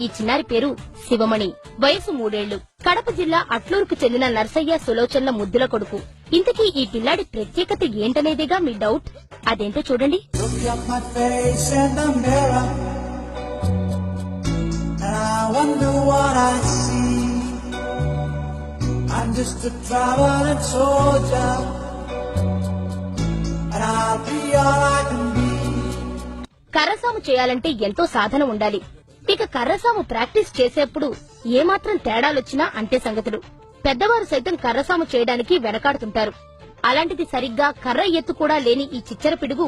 ఈ చిన్నారి పేరు శివమణి. వయసు 3 ఏళ్లు. కడప జిల్లా అట్లూరుకు చెందిన నర్సయ్య సులోచనల ముద్దుల కొడుకు. ఇంతకీ ఈ పిల్లాడి ప్రత్యేకత ఏంటనేదేగా మీ డౌట్. అదేంటో చూడండి. కర్రసాము చేయాలంటే ఎంతో సాధన ఉండాలి. ఇక కర్రసాము ప్రాక్టీస్ చేసేప్పుడు ఏమాత్రం తేడాలొచ్చినా అంతే సంగతులు. పెద్దవారు సైతం కర్రసాము చేయడానికి వెనకాడుతుంటారు. అలాంటిది సరిగ్గా కర్ర ఎత్తు కూడా లేని ఈ చిచ్చర పిడుగు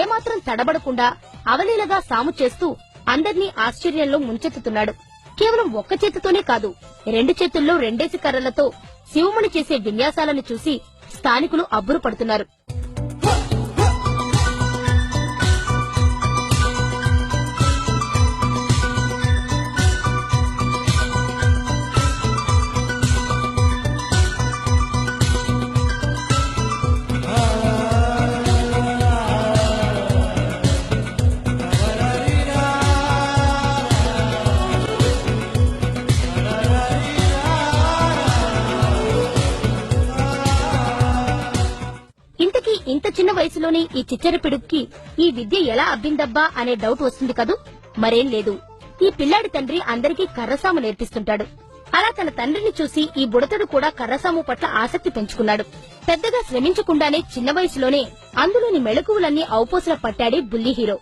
ఏమాత్రం తడబడకుండా అవలీలగా సాము చేస్తూ అందర్నీ ఆశ్చర్యంలో ముంచెత్తుతున్నాడు. కేవలం ఒక్క చేతితోనే కాదు, 2 చేతుల్లో 2 కర్రలతో శివమణి చేసే విన్యాసాలను చూసి స్థానికులు అబ్బురు పడుతున్నారు. ఇంతకీ ఇంత చిన్న వయసులోనే ఈ చిచ్చర పిడుగుకి ఈ విద్య ఎలా అబ్బిందబ్బా అనే డౌట్ వస్తుంది కదూ. మరేం లేదు, ఈ పిల్లాడి తండ్రి అందరికీ కర్రసాము నేర్పిస్తుంటాడు. అలా తన తండ్రిని చూసి ఈ బుడతడు కూడా కర్రసాము పట్ల ఆసక్తి పెంచుకున్నాడు. పెద్దగా శ్రమించకుండానే చిన్న వయసులోనే అందులోని మెళకువలన్నీ ఔపోసల పట్టాడే బుల్లి హీరో.